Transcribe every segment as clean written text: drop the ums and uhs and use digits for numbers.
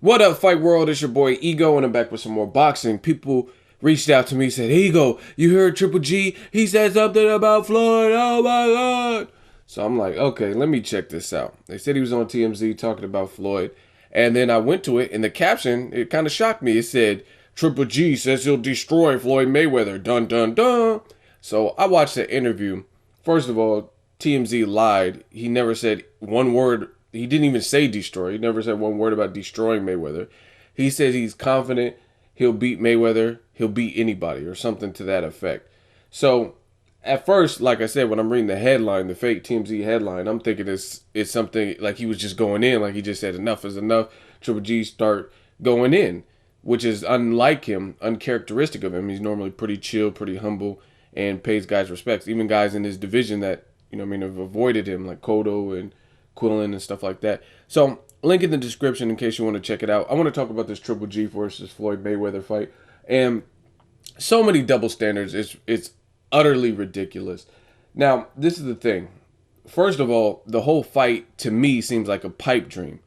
What up, Fight World? It's your boy Ego, and I'm back with some more boxing. People reached out to me and said, Ego, you heard Triple G? He said something about Floyd. Oh my God. So I'm like, okay, let me check this out. They said he was on TMZ talking about Floyd. And then I went to it, and the caption, it kind of shocked me. It said, Triple G says he'll destroy Floyd Mayweather. Dun, dun, dun. So I watched the interview. First of all, TMZ lied. He never said one word. He didn't even say destroy. He never said one word about destroying Mayweather. He says he's confident he'll beat Mayweather. He'll beat anybody or something to that effect. So at first, like I said, when I'm reading the headline, the fake TMZ headline, I'm thinking it's something like he was just going in, like he just said enough is enough. Triple G start going in, which is unlike him, uncharacteristic of him. He's normally pretty chill, pretty humble, and pays guys respects. Even guys in his division that have avoided him, like Cotto and Quillen and stuff like that. So link in the description in case you want to check it out. I want to talk about this Triple G versus Floyd Mayweather fight, and so many double standards. It's utterly ridiculous. Now, this is the thing. First of all, the whole fight to me seems like a pipe dream.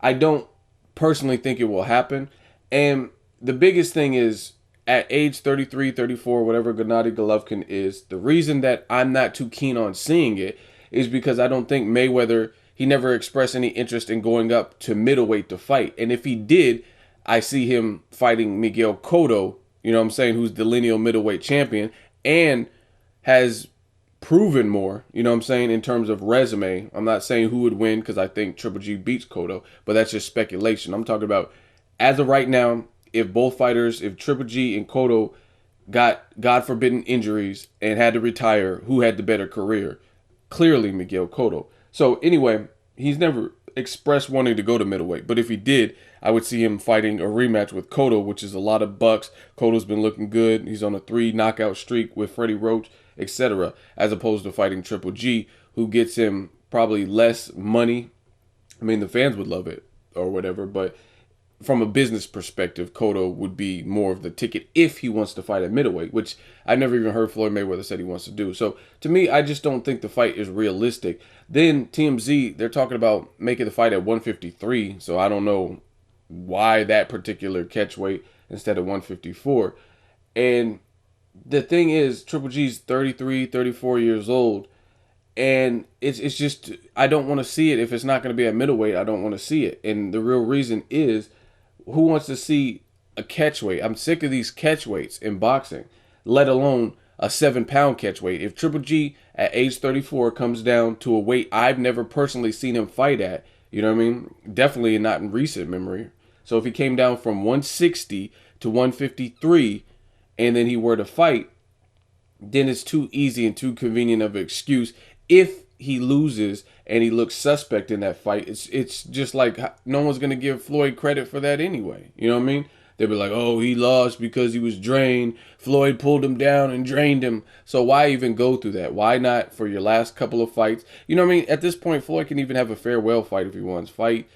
I don't personally think it will happen. And the biggest thing is at age 33, 34, whatever Gennady Golovkin is, the reason that I'm not too keen on seeing it is because I don't think Mayweather, he never expressed any interest in going up to middleweight to fight. And if he did, I see him fighting Miguel Cotto, who's the lineal middleweight champion and has proven more, in terms of resume. I'm not saying who would win because I think Triple G beats Cotto, but that's just speculation. I'm talking about as of right now, if both fighters, if Triple G and Cotto got God forbidden injuries and had to retire, who had the better career? Clearly Miguel Cotto. So anyway, he's never expressed wanting to go to middleweight, but if he did, I would see him fighting a rematch with Cotto, which is a lot of bucks. Cotto's been looking good. He's on a 3 knockout streak with Freddie Roach, etc., as opposed to fighting Triple G, who gets him probably less money. I mean, the fans would love it or whatever, but from a business perspective, Cotto would be more of the ticket if he wants to fight at middleweight, which I never even heard Floyd Mayweather said he wants to do. So to me, I just don't think the fight is realistic. Then TMZ, they're talking about making the fight at 153. So I don't know why that particular catch weight instead of 154. And the thing is, Triple G's 33, 34 years old. And it's just, I don't want to see it. If it's not going to be at middleweight, I don't want to see it. And the real reason is, who wants to see a catch weight? I'm sick of these catch weights in boxing, let alone a 7-pound catch weight. If Triple G at age 34 comes down to a weight I've never personally seen him fight at, you know what I mean? Definitely not in recent memory. So if he came down from 160 to 153 and then he were to fight, then it's too easy and too convenient of an excuse. If he loses and he looks suspect in that fight, it's just like no one's going to give Floyd credit for that anyway. You know what I mean? They'll be like, oh, he lost because he was drained. Floyd pulled him down and drained him. So why even go through that? Why not for your last couple of fights? You know what I mean? At this point, Floyd can even have a farewell fight if he wants. Fight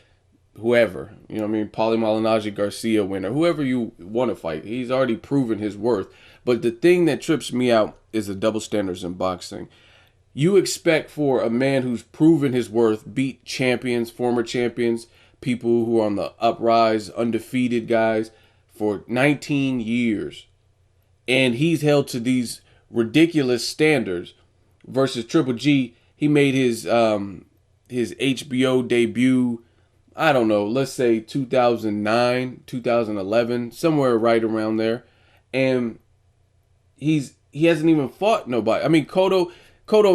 whoever. You know what I mean? Paulie Malignaggi Garcia winner. Whoever you want to fight. He's already proven his worth. But the thing that trips me out is the double standards in boxing. You expect for a man who's proven his worth, beat champions, former champions, people who are on the uprise, undefeated guys for 19 years. And he's held to these ridiculous standards versus Triple G. He made his HBO debut, I don't know, let's say 2009, 2011, somewhere right around there. And he hasn't even fought nobody. I mean, Cotto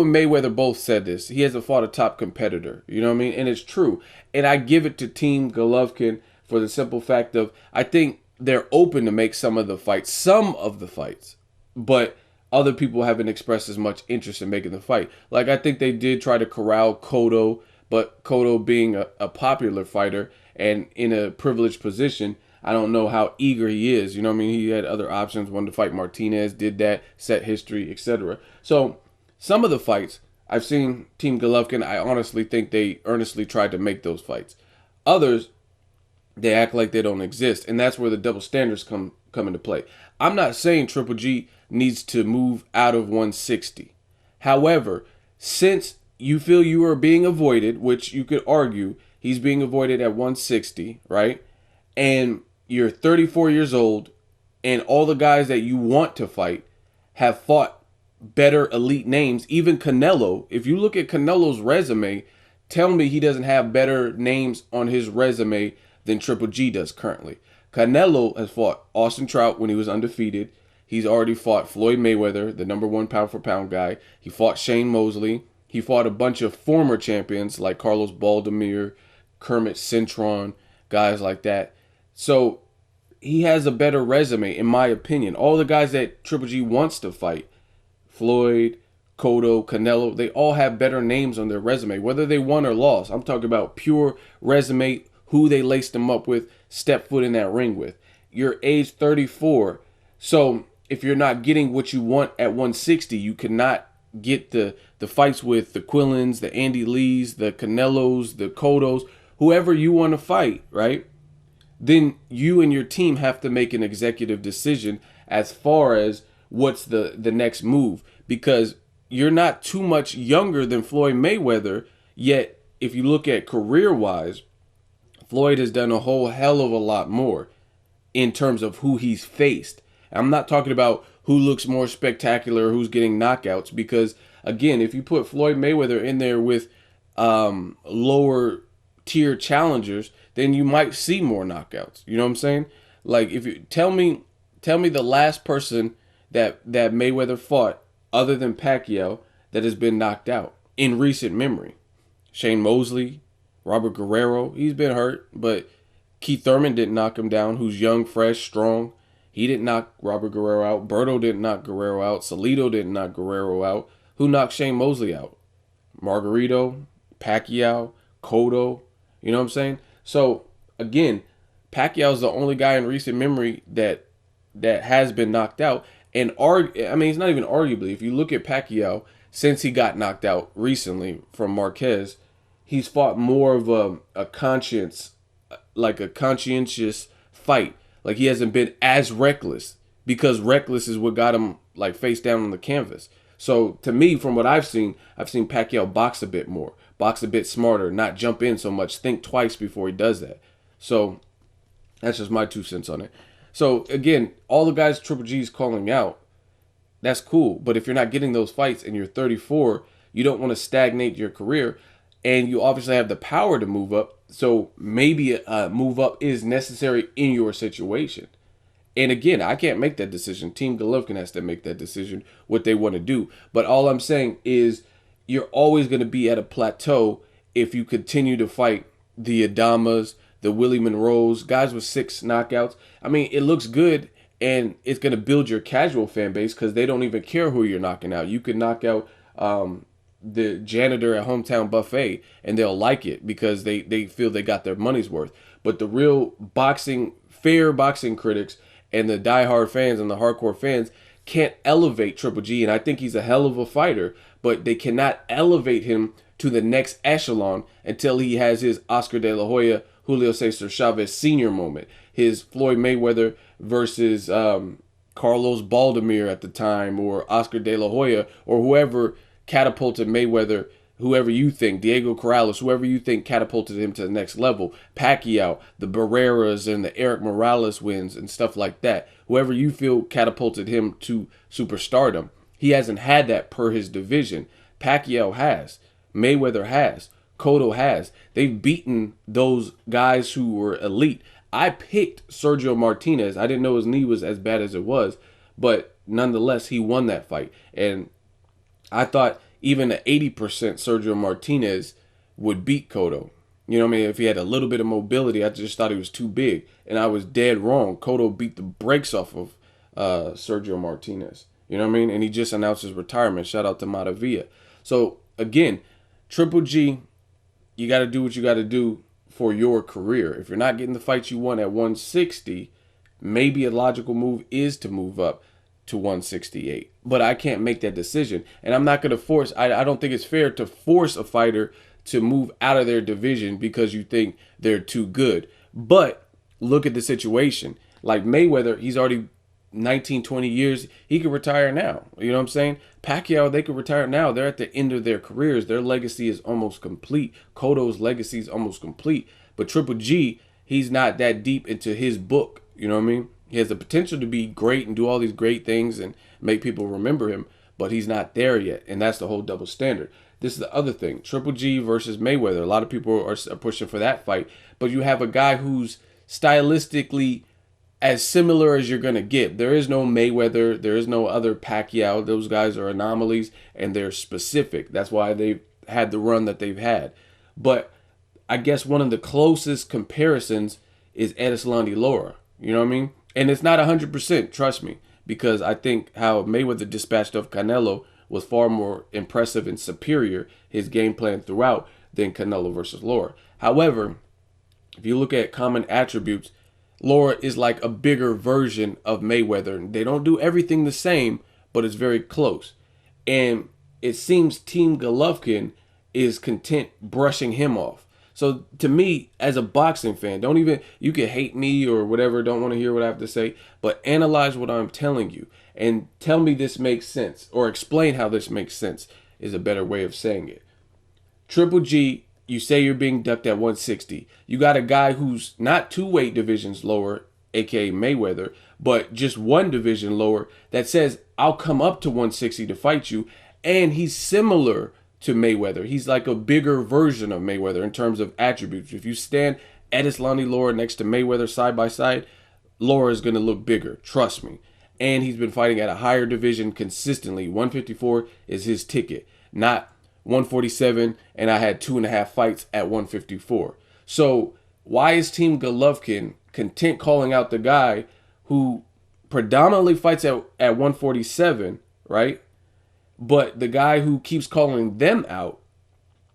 and Mayweather both said this. He hasn't fought a top competitor. You know what I mean? And it's true. And I give it to Team Golovkin for the simple fact of I think they're open to make some of the fights, but other people haven't expressed as much interest in making the fight. Like I think they did try to corral Cotto, but Cotto being a popular fighter and in a privileged position, I don't know how eager he is. You know what I mean? He had other options, wanted to fight Martinez, did that, set history, etc. So some of the fights I've seen Team Golovkin, I honestly think they earnestly tried to make those fights. Others, they act like they don't exist, and that's where the double standards come into play. I'm not saying Triple G needs to move out of 160. However, since you feel you are being avoided, which you could argue he's being avoided at 160, right? and you're 34 years old, and all the guys that you want to fight have fought better elite names. Even Canelo, if you look at Canelo's resume, tell me he doesn't have better names on his resume than Triple G does currently. Canelo has fought Austin Trout when he was undefeated. He's already fought Floyd Mayweather, the #1 pound for pound guy. He fought Shane Mosley. He fought a bunch of former champions like Carlos Baldemir, Kermit Cintron, guys like that. So he has a better resume, in my opinion. All the guys that Triple G wants to fight, Floyd, Cotto, Canelo, they all have better names on their resume, whether they won or lost. I'm talking about pure resume, who they laced them up with, step foot in that ring with. You're age 34. So if you're not getting what you want at 160, you cannot get the fights with the Quillins, the Andy Lees, the Canelos, the Cottos, whoever you want to fight, right? Then you and your team have to make an executive decision as far as what's the next move, because you're not too much younger than Floyd Mayweather, yet if you look at career-wise, Floyd has done a whole hell of a lot more in terms of who he's faced. I'm not talking about who looks more spectacular, who's getting knockouts, because again, if you put Floyd Mayweather in there with lower tier challengers, then you might see more knockouts. You know what I'm saying? Like, if you tell me the last person that Mayweather fought other than Pacquiao that has been knocked out in recent memory. Shane Mosley, Robert Guerrero, he's been hurt, but Keith Thurman didn't knock him down, who's young, fresh, strong. He didn't knock Robert Guerrero out. Berto didn't knock Guerrero out. Salido didn't knock Guerrero out. Who knocked Shane Mosley out? Margarito, Pacquiao, Cotto. You know what I'm saying? So, again, Pacquiao's the only guy in recent memory that has been knocked out. And, he's not even arguably. If you look at Pacquiao, since he got knocked out recently from Marquez, he's fought more of a conscientious fight. Like, he hasn't been as reckless, because reckless is what got him, like, face down on the canvas. So, to me, from what I've seen Pacquiao box a bit more, box a bit smarter, not jump in so much, think twice before he does that. So, that's just my 2 cents on it. So, again, all the guys Triple G's calling out, that's cool. But if you're not getting those fights and you're 34, you don't want to stagnate your career. And you obviously have the power to move up. So maybe a move up is necessary in your situation. And again, I can't make that decision. Team Golovkin has to make that decision, what they want to do. But all I'm saying is you're always going to be at a plateau if you continue to fight the Adamas, the Willie Monroes, guys with 6 knockouts. I mean, it looks good, and it's going to build your casual fan base because they don't even care who you're knocking out. You could knock out the janitor at Hometown Buffet, and they'll like it because they feel they got their money's worth. But the real fair boxing critics and the diehard fans and the hardcore fans can't elevate Triple G, and I think he's a hell of a fighter, but they cannot elevate him to the next echelon until he has his Oscar De La Hoya, Julio Cesar Chavez Sr. moment, his Floyd Mayweather versus Carlos Baldemir at the time, or Oscar De La Hoya, or whoever catapulted Mayweather, whoever you think, Diego Corrales, whoever you think catapulted him to the next level, Pacquiao, the Barreras and the Eric Morales wins and stuff like that, whoever you feel catapulted him to superstardom. He hasn't had that per his division. Pacquiao has. Mayweather has. Cotto has. They've beaten those guys who were elite. I picked Sergio Martinez. I didn't know his knee was as bad as it was, but nonetheless, he won that fight. And I thought even an 80% Sergio Martinez would beat Cotto. You know what I mean? If he had a little bit of mobility, I just thought he was too big. And I was dead wrong. Cotto beat the brakes off of Sergio Martinez. You know what I mean? And he just announced his retirement. Shout out to Matavia. So, again, Triple G, you got to do what you got to do for your career. If you're not getting the fights you want at 160, maybe a logical move is to move up to 168. But I can't make that decision. And I'm not going to force, I don't think it's fair to force a fighter to move out of their division because you think they're too good. But look at the situation. Like Mayweather, he's already 19, 20 years. He could retire now. You know what I'm saying? Pacquiao, they could retire now. They're at the end of their careers. Their legacy is almost complete. Cotto's legacy is almost complete. But Triple G, he's not that deep into his book. You know what I mean? He has the potential to be great and do all these great things and make people remember him, but he's not there yet. And that's the whole double standard. This is the other thing. Triple G versus Mayweather. A lot of people are pushing for that fight, but you have a guy who's stylistically as similar as you're going to get. There is no Mayweather. There is no other Pacquiao. Those guys are anomalies and they're specific. That's why they've had the run that they've had. But I guess one of the closest comparisons is Erislandy Lara. You know what I mean? And it's not 100%, trust me, because I think how Mayweather dispatched of Canelo was far more impressive and superior, his game plan throughout, than Canelo versus Lara. However, if you look at common attributes, Lara is like a bigger version of Mayweather. They don't do everything the same, but it's very close. And it seems Team Golovkin is content brushing him off. So to me, as a boxing fan, you can hate me or whatever, don't want to hear what I have to say, but analyze what I'm telling you and tell me this makes sense, or explain how this makes sense is a better way of saying it. Triple G, you say you're being ducked at 160. You got a guy who's not 2 weight divisions lower, aka Mayweather, but just 1 division lower that says, I'll come up to 160 to fight you. And he's similar to Mayweather. He's like a bigger version of Mayweather in terms of attributes. If you stand Erislandy Lara next to Mayweather side by side, Lara is going to look bigger. Trust me. And he's been fighting at a higher division consistently. 154 is his ticket, not 147, and I had 2.5 fights at 154. So why is Team Golovkin content calling out the guy who predominantly fights at 147, right? But the guy who keeps calling them out,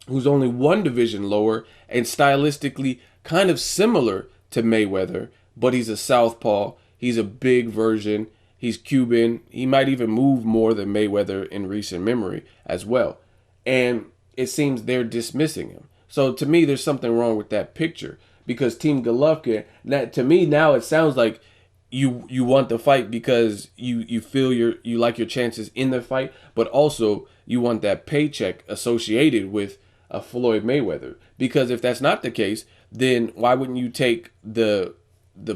who's only 1 division lower and stylistically kind of similar to Mayweather, but he's a southpaw, he's a big version, he's Cuban, he might even move more than Mayweather in recent memory as well. And it seems they're dismissing him. So to me, there's something wrong with that picture, because Team Golovkin, that to me now it sounds like you want the fight because you feel you like your chances in the fight, but also you want that paycheck associated with a Floyd Mayweather. Because if that's not the case, then why wouldn't you take the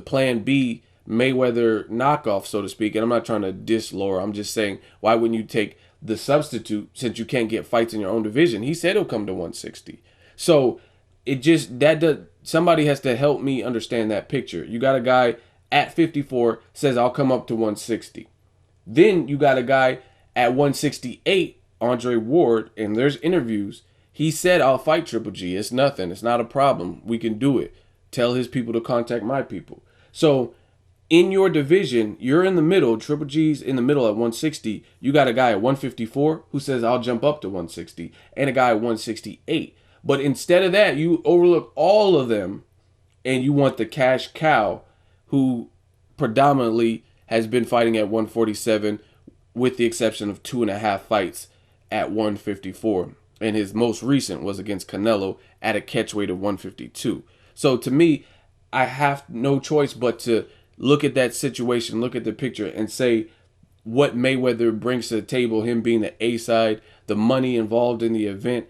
plan B Mayweather knockoff, so to speak? And I'm not trying to diss Lara. I'm just saying, why wouldn't you take the substitute since you can't get fights in your own division? He said he'll come to 160. So it just, somebody has to help me understand that picture. You got a guy at 54 says I'll come up to 160. Then you got a guy at 168, Andre Ward, and there's interviews. He said, I'll fight Triple G. It's nothing. It's not a problem. We can do it. Tell his people to contact my people. So in your division, you're in the middle. Triple G's in the middle at 160. You got a guy at 154 who says I'll jump up to 160, and a guy at 168. But instead of that, you overlook all of them and you want the cash cow who predominantly has been fighting at 147 with the exception of 2.5 fights at 154. And his most recent was against Canelo at a catchweight of 152. So to me, I have no choice but to look at that situation, look at the picture, and say what Mayweather brings to the table, him being the A side, the money involved in the event,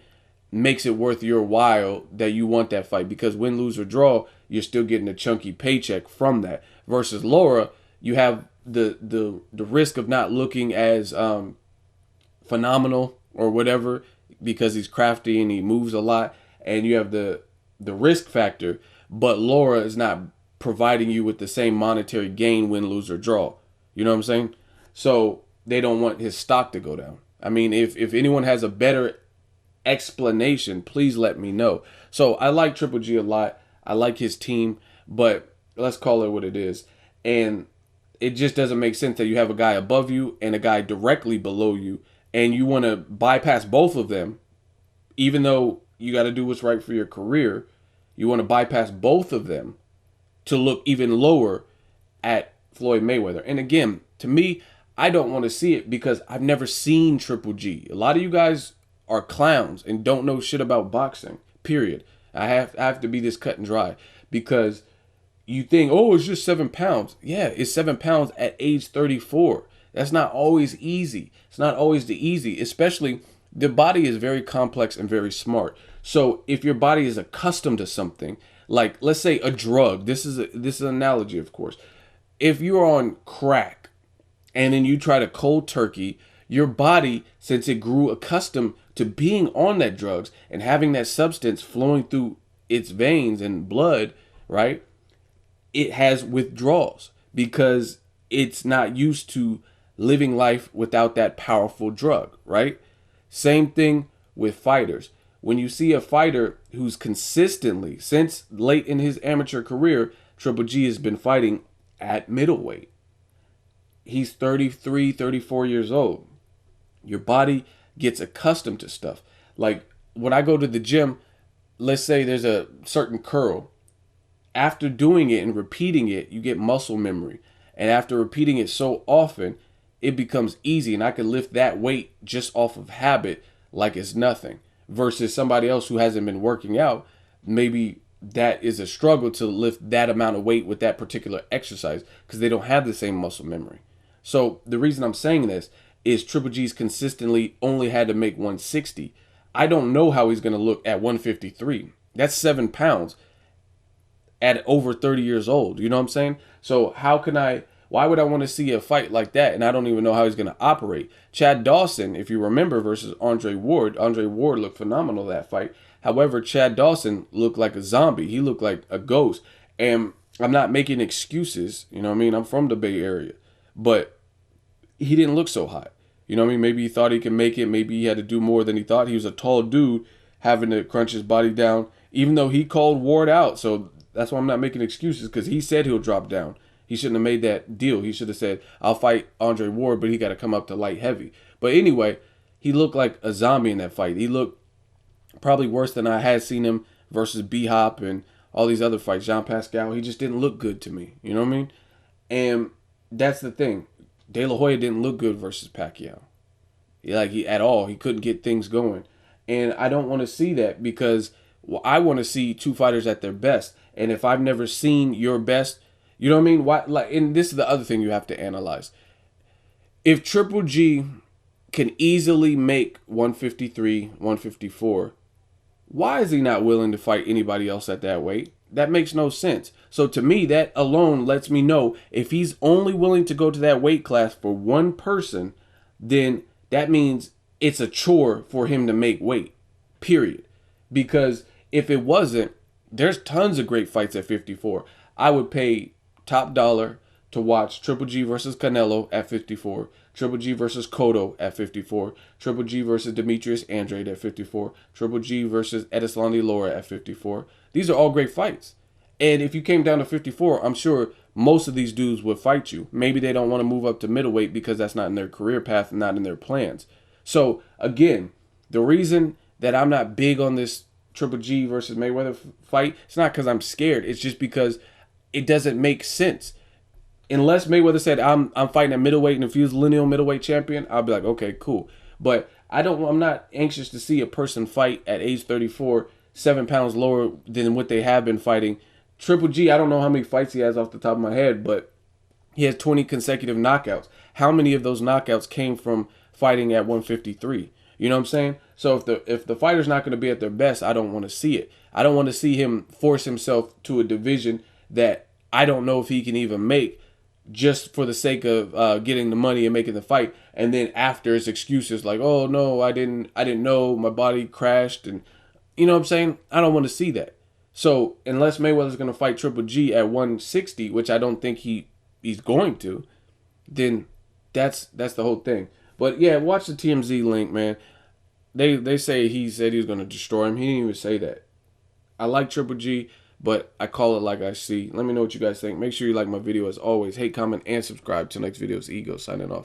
makes it worth your while that you want that fight. Because win, lose, or draw, you're still getting a chunky paycheck from that. Versus Lara, you have the risk of not looking as phenomenal or whatever because he's crafty and he moves a lot, and you have the risk factor, but Lara is not providing you with the same monetary gain, win, lose, or draw. You know what I'm saying? So they don't want his stock to go down. I mean, if anyone has a better explanation, please let me know. So I like Triple G a lot. I like his team, but let's call it what it is. And it just doesn't make sense that you have a guy above you and a guy directly below you, and you want to bypass both of them, even though you got to do what's right for your career. You want to bypass both of them to look even lower at Floyd Mayweather. And again, to me, I don't want to see it because I've never seen Triple G. A lot of you guys are clowns and don't know shit about boxing, period. I have to be this cut and dry, because you think, oh, it's just 7 pounds. Yeah, it's 7 pounds at age 34. That's not always easy. It's not always the easy, especially the body is very complex and very smart. So if your body is accustomed to something, Like, let's say a drug. This is an analogy, of course. If you're on crack and then you try to cold turkey, your body, since it grew accustomed to being on that drugs and having that substance flowing through its veins and blood, right? It has withdrawals because it's not used to living life without that powerful drug, right? Same thing with fighters. When you see a fighter who's consistently, since late in his amateur career, Triple G has been fighting at middleweight. He's 33, 34 years old. Your body gets accustomed to stuff. Like when I go to the gym, let's say there's a certain curl. After doing it and repeating it, you get muscle memory. And after repeating it so often, it becomes easy. And I can lift that weight just off of habit like it's nothing. Versus somebody else who hasn't been working out, maybe that is a struggle to lift that amount of weight with that particular exercise because they don't have the same muscle memory. So the reason I'm saying this is Triple G's consistently only had to make 160. I don't know how he's going to look at 153. That's 7 pounds at over 30 years old. You know what I'm saying? So why would I want to see a fight like that? And I don't even know how he's going to operate. Chad Dawson, if you remember, versus Andre Ward looked phenomenal that fight. However, Chad Dawson looked like a zombie. He looked like a ghost. And I'm not making excuses. You know what I mean? I'm from the Bay Area. But he didn't look so hot. You know what I mean? Maybe he thought he could make it. Maybe he had to do more than he thought. He was a tall dude having to crunch his body down, even though he called Ward out. So that's why I'm not making excuses, because he said he'll drop down. He shouldn't have made that deal. He should have said, I'll fight Andre Ward, but he got to come up to light heavy. But anyway, he looked like a zombie in that fight. He looked probably worse than I had seen him versus B-Hop and all these other fights. Jean Pascal, he just didn't look good to me. You know what I mean? And that's the thing. De La Hoya didn't look good versus Pacquiao. At all. He couldn't get things going. And I don't want to see that because I want to see two fighters at their best. And if I've never seen your best, you know what I mean? And this is the other thing you have to analyze. If Triple G can easily make 153, 154, why is he not willing to fight anybody else at that weight? That makes no sense. So to me, that alone lets me know if he's only willing to go to that weight class for one person, then that means it's a chore for him to make weight, period. Because if it wasn't, there's tons of great fights at 54. I would pay top dollar to watch Triple G versus Canelo at 54, Triple G versus Cotto at 54, Triple G versus Demetrius Andrade at 54, Triple G versus Edislandi Lara at 54. These are all great fights. And if you came down to 54, I'm sure most of these dudes would fight you. Maybe they don't want to move up to middleweight because that's not in their career path and not in their plans. So, again, the reason that I'm not big on this Triple G versus Mayweather fight, it's not because I'm scared. It's just because it doesn't make sense. Unless Mayweather said, I'm fighting at middleweight, and if he was lineal middleweight champion, I'll be like, okay, cool. But I'm not anxious to see a person fight at age 34, 7 pounds lower than what they have been fighting. Triple G, I don't know how many fights he has off the top of my head, but he has 20 consecutive knockouts. How many of those knockouts came from fighting at 153? You know what I'm saying? So if the fighter's not going to be at their best, I don't want to see it. I don't want to see him force himself to a division that I don't know if he can even make, just for the sake of getting the money and making the fight. And then after, it's excuses like, oh no, I didn't know, my body crashed. And you know what I'm saying? I don't want to see that. So unless Mayweather's going to fight Triple G at 160, which I don't think he's going to, then that's the whole thing. But yeah, watch the TMZ link, man. They say he said he was going to destroy him. He didn't even say that. I like Triple G, but I call it like I see. Let me know what you guys think. Make sure you like my video as always. Hate, comment, and subscribe. Till next video, it's Ego signing off.